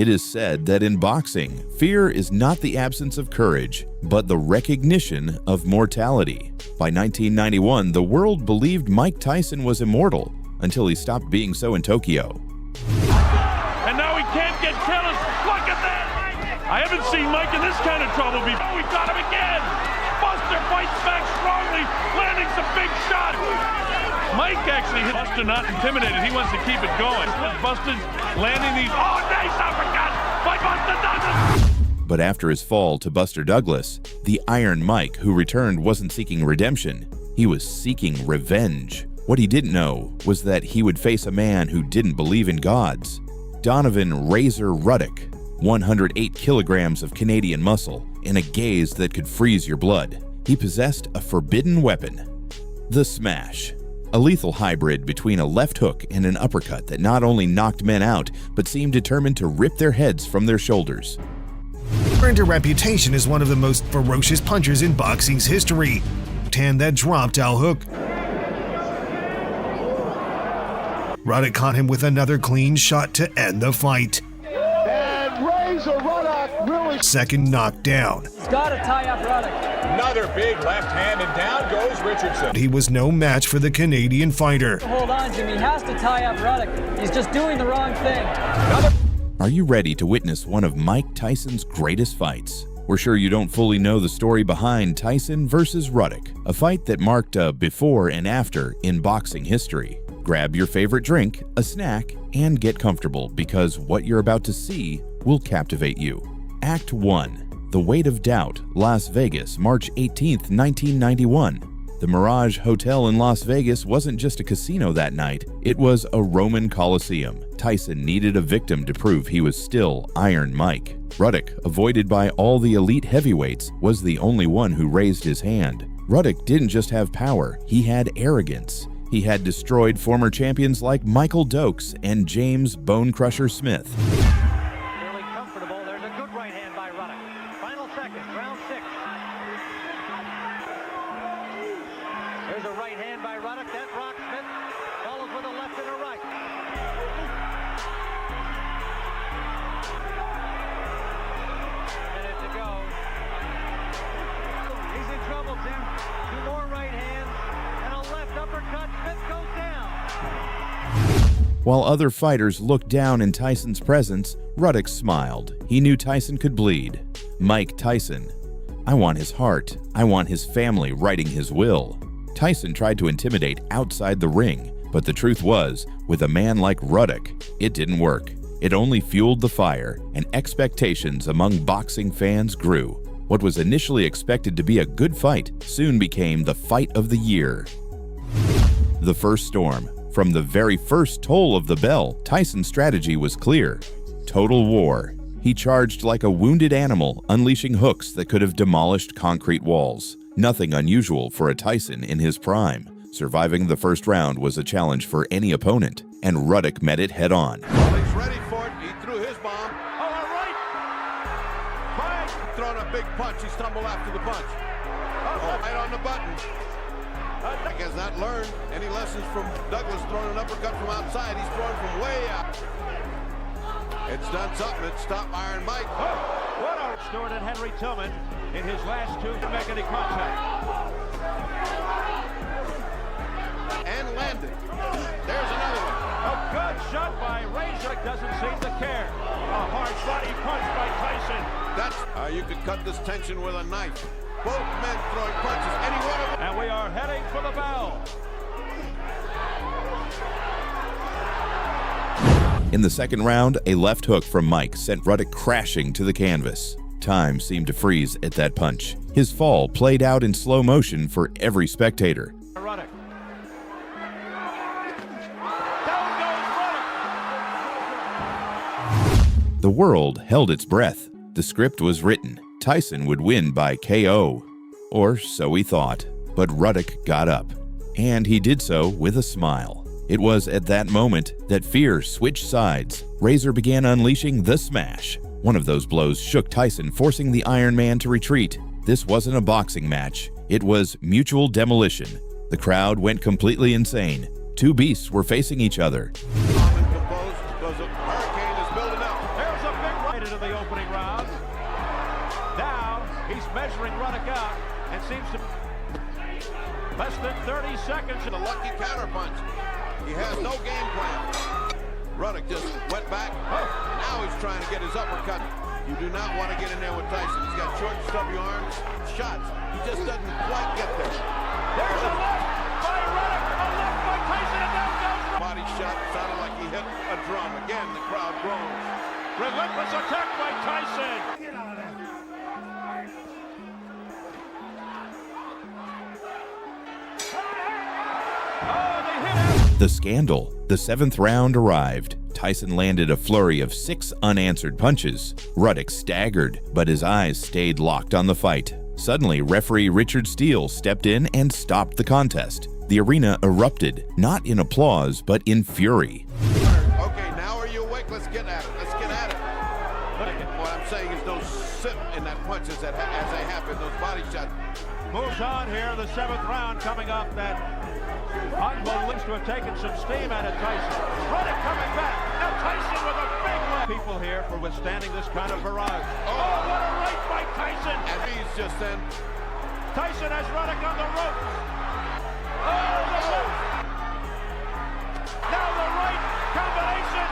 It is said that in boxing, fear is not the absence of courage, but the recognition of mortality. By 1991, the world believed Mike Tyson was immortal until he stopped being so in Tokyo. And now he can't get jealous. Look at that! I haven't seen Mike in this kind of trouble before. Oh, he got him again! Buster fights back strongly, landing some big shots. Mike actually hit Buster, not intimidated. He wants to keep it going. Buster's landing these. Oh, nice uppercut by Buster Douglas! But after his fall to Buster Douglas, the Iron Mike who returned wasn't seeking redemption. He was seeking revenge. What he didn't know was that he would face a man who didn't believe in gods. Donovan Razor Ruddock, 108 kilograms of Canadian muscle, and a gaze that could freeze your blood. He possessed a forbidden weapon, the smash, a lethal hybrid between a left hook and an uppercut that not only knocked men out, but seemed determined to rip their heads from their shoulders. Earned a reputation as one of the most ferocious punchers in boxing's history. Hand that dropped Al hook. Ruddock caught him with another clean shot to end the fight. And Razor Ruddock really... Second knockdown. He's got to tie up Ruddock. Another big left hand, and down goes Richardson. He was no match for the Canadian fighter. Hold on, Jimmy. He has to tie up Ruddock. He's just doing the wrong thing. Are you ready to witness one of Mike Tyson's greatest fights? We're sure you don't fully know the story behind Tyson versus Ruddock, a fight that marked a before and after in boxing history. Grab your favorite drink, a snack, and get comfortable because what you're about to see will captivate you. Act 1. The Weight of Doubt, Las Vegas, March 18, 1991. The Mirage Hotel in Las Vegas wasn't just a casino that night, it was a Roman coliseum. Tyson needed a victim to prove he was still Iron Mike. Ruddock, avoided by all the elite heavyweights, was the only one who raised his hand. Ruddock didn't just have power, he had arrogance. He had destroyed former champions like Michael Dokes and James Bonecrusher Smith. Fairly comfortable. There's a good right hand by Ruddock. Final seconds, round 6. There's a right hand by Ruddock. That rocks Smith. Follows with a left and a right. A minute to go. He's in trouble, Tim. 2 more right hands. Left uppercut, Smith goes down. While other fighters looked down in Tyson's presence, Ruddock smiled. He knew Tyson could bleed. Mike Tyson. I want his heart. I want his family writing his will. Tyson tried to intimidate outside the ring, but the truth was, with a man like Ruddock, it didn't work. It only fueled the fire, and expectations among boxing fans grew. What was initially expected to be a good fight soon became the fight of the year. The First Storm. From the very first toll of the bell, Tyson's strategy was clear. Total war. He charged like a wounded animal, unleashing hooks that could have demolished concrete walls. Nothing unusual for a Tyson in his prime. Surviving the first round was a challenge for any opponent, and Ruddock met it head-on. He's ready for it. He threw his bomb. Oh, all right. Mike throwing a big punch. He stumbled after the punch. Oh, right on the button. Mike has not learned any lessons from Douglas throwing an uppercut from outside. He's throwing from way out. It's done something. It stopped Iron Mike. Oh, what a Stewart and Henry Tillman in his last 2 to make any contact. And landed. There's another one. A good shot by Razor. Doesn't seem to care. A hard body punch by Tyson. That's you could cut this tension with a knife. Both men throwing punches. Any one of them. And we are heading for the bell. In the second round, a left hook from Mike sent Ruddock crashing to the canvas. Time seemed to freeze at that punch. His fall played out in slow motion for every spectator. Ruddock. Down goes Ruddock. The world held its breath. The script was written. Tyson would win by KO. Or so he thought. But Ruddock got up. And he did so with a smile. It was at that moment that fear switched sides. Razor began unleashing the smash. One of those blows shook Tyson, forcing the Iron Man to retreat. This wasn't a boxing match. It was mutual demolition. The crowd went completely insane. 2 beasts were facing each other. Composed because a hurricane is building up. There's a big the opening round. Now he's measuring Ruddock out and seems to less than 30 seconds. A lucky counter punch. He has no game plan. Ruddock just went back. Now he's trying to get his uppercut. You do not want to get in there with Tyson. He's got short, stubby arms. Shots. He just doesn't quite get there. There's a left by Ruddock. A left by Tyson, and down goes Ruddock. Body shot sounded like he hit a drum. Again, the crowd groans. Relentless attack by Tyson. Oh, they hit him. The scandal. The 7th round arrived. Tyson landed a flurry of 6 unanswered punches. Ruddock staggered, but his eyes stayed locked on the fight. Suddenly, referee Richard Steele stepped in and stopped the contest. The arena erupted, not in applause, but in fury. Okay, now are you awake? Let's get at it. Let's get at it. What I'm saying is don't sit in that punches as they happen, those body shots. Moves on here, the 7th round coming up. That unbelievable to have taken some steam out of Tyson. Ruddock coming back. Now Tyson with a big one. People here for withstanding this kind of barrage. Oh, what a right by Tyson. And he's just in. Tyson has Ruddock on the ropes. Oh, the left. Now the right combination.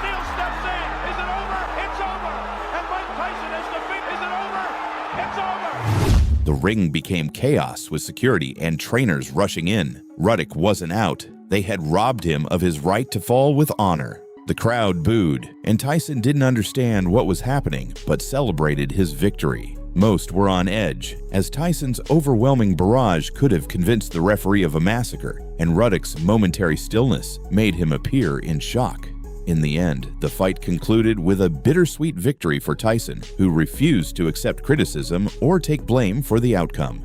Steele steps in. Is it over? It's over. And Mike Tyson is defeated. Is it over? It's over. The ring became chaos with security and trainers rushing in. Ruddock wasn't out. They had robbed him of his right to fall with honor. The crowd booed, and Tyson didn't understand what was happening, but celebrated his victory. Most were on edge, as Tyson's overwhelming barrage could have convinced the referee of a massacre, and Ruddock's momentary stillness made him appear in shock. In the end, the fight concluded with a bittersweet victory for Tyson, who refused to accept criticism or take blame for the outcome.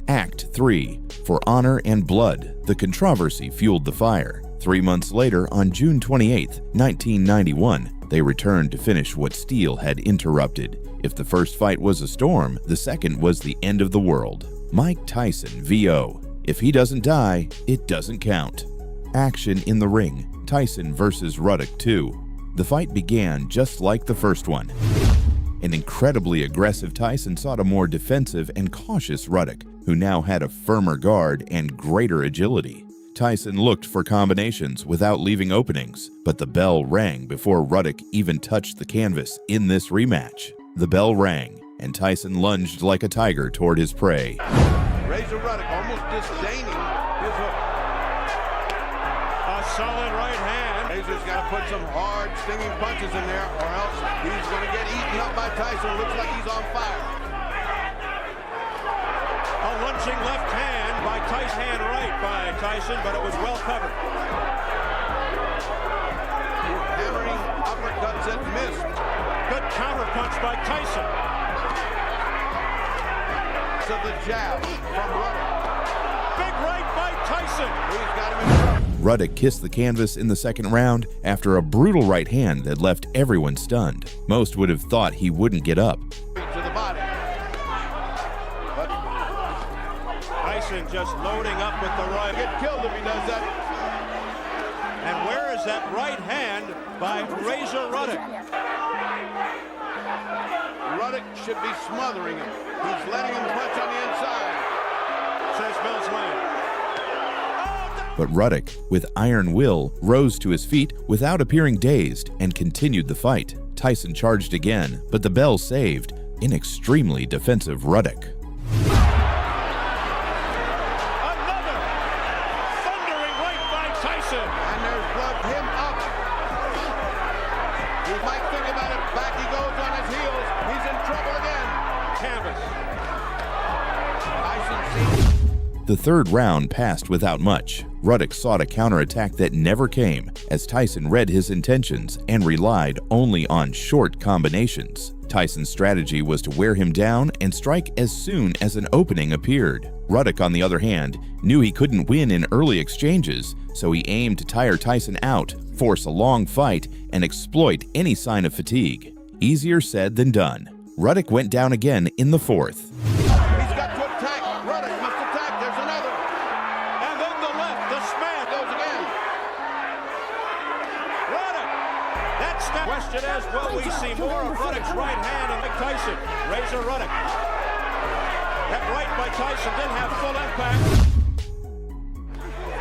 Act 3. For honor and blood, the controversy fueled the fire. 3 months later, on June 28, 1991, they returned to finish what Steele had interrupted. If the first fight was a storm, the second was the end of the world. Mike Tyson, VO. If he doesn't die, it doesn't count. Action in the ring. Tyson versus Ruddock 2. The fight began just like the first one. An incredibly aggressive Tyson sought a more defensive and cautious Ruddock, who now had a firmer guard and greater agility. Tyson looked for combinations without leaving openings, but the bell rang before Ruddock even touched the canvas in this rematch. The bell rang, and Tyson lunged like a tiger toward his prey. Razor Ruddock almost disdaining his hook. A solid right hand. Razor's got to put some hard, stinging punches in there, or else he's going to get eaten up by Tyson. Looks like he's on fire. A lunging left hand by Tyson, hand right by Tyson, but it was well covered. Hammering uppercuts that missed. Good counter punch by Tyson. To the jab from Ruddock. Big right by Tyson. He's got him in trouble. Ruddock kissed the canvas in the second round after a brutal right hand that left everyone stunned. Most would have thought he wouldn't get up. To the body. But Tyson just loading up with the right. get killed if he does that. And where is that right hand by Razor Ruddock? Ruddock should be smothering him. He's letting him punch on the inside. Says Mills Lane. But Ruddock, with iron will, rose to his feet without appearing dazed and continued the fight. Tyson charged again, but the bell saved an extremely defensive Ruddock. Another thundering right by Tyson. And there's blood him up. He might think about it. Back he goes on his heels. He's in trouble again. Canvas. Tyson sees. The third round passed without much. Ruddock sought a counterattack that never came, as Tyson read his intentions and relied only on short combinations. Tyson's strategy was to wear him down and strike as soon as an opening appeared. Ruddock, on the other hand, knew he couldn't win in early exchanges, so he aimed to tire Tyson out, force a long fight, and exploit any sign of fatigue. Easier said than done. Ruddock went down again in the fourth. He's got to attack. Ruddock must attack. There's another. And then the left, the smash. Goes again. Ruddock. That's the question is, will we we see more of Ruddock's right hand and Mike Tyson. Razor Ruddock. That right by Tyson didn't have full impact.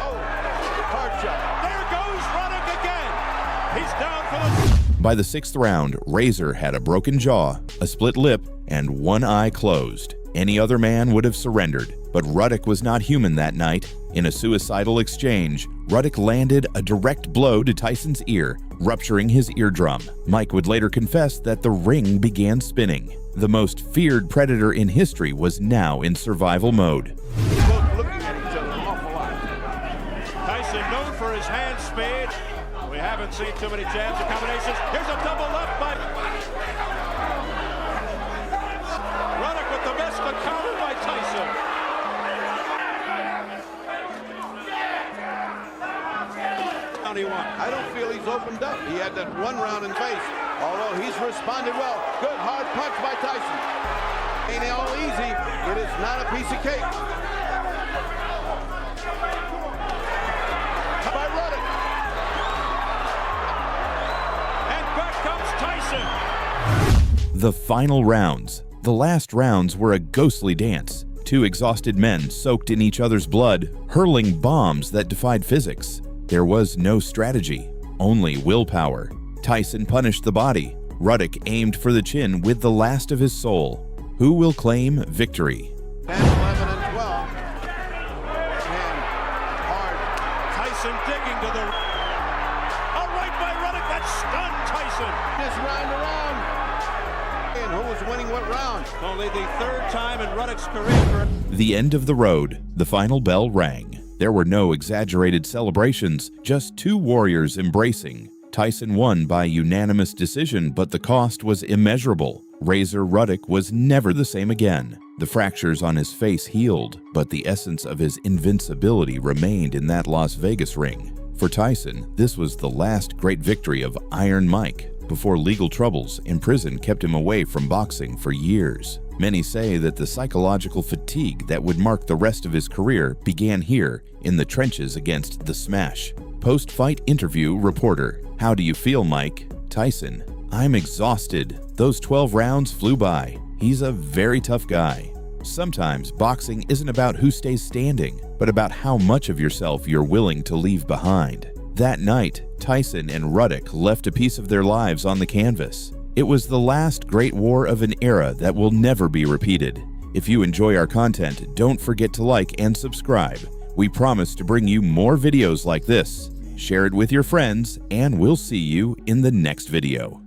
Oh, hard shot. There goes Ruddock again. He's down for the... By the 6th round, Razor had a broken jaw, a split lip, and one eye closed. Any other man would have surrendered, but Ruddock was not human that night. In a suicidal exchange, Ruddock landed a direct blow to Tyson's ear, rupturing his eardrum. Mike would later confess that the ring began spinning. The most feared predator in history was now in survival mode. Both looking at each other an awful lot. Tyson known for his hand speed. We haven't seen too many jabs and combinations. Here's a double left by Ruddock with the miss, the counter by Tyson. I don't feel he's opened up. He had that one round in face, although he's responded well. Good hard punch by Tyson. Ain't all easy. It is not a piece of cake. By Ruddock. And back comes Tyson. The final rounds. The last rounds were a ghostly dance. Two exhausted men soaked in each other's blood, hurling bombs that defied physics. There was no strategy, only willpower. Tyson punished the body. Ruddock aimed for the chin with the last of his soul. Who will claim victory? 10, 11, and 12. And hard. Tyson digging to the... A right by Ruddock that stunned Tyson. This round around. And who was winning what round? Only the 3rd time in Ruddock's career. The end of the road. The final bell rang. There were no exaggerated celebrations, just two warriors embracing. Tyson won by unanimous decision, but the cost was immeasurable. Razor Ruddock was never the same again. The fractures on his face healed, but the essence of his invincibility remained in that Las Vegas ring. For Tyson, this was the last great victory of Iron Mike, before legal troubles in prison kept him away from boxing for years. Many say that the psychological fatigue that would mark the rest of his career began here in the trenches against the Smash. Post-fight interview reporter: "How do you feel, Mike?" Tyson: "I'm exhausted. Those 12 rounds flew by. He's a very tough guy." Sometimes boxing isn't about who stays standing, but about how much of yourself you're willing to leave behind. That night, Tyson and Ruddock left a piece of their lives on the canvas. It was the last great war of an era that will never be repeated. If you enjoy our content, don't forget to like and subscribe. We promise to bring you more videos like this. Share it with your friends, and we'll see you in the next video.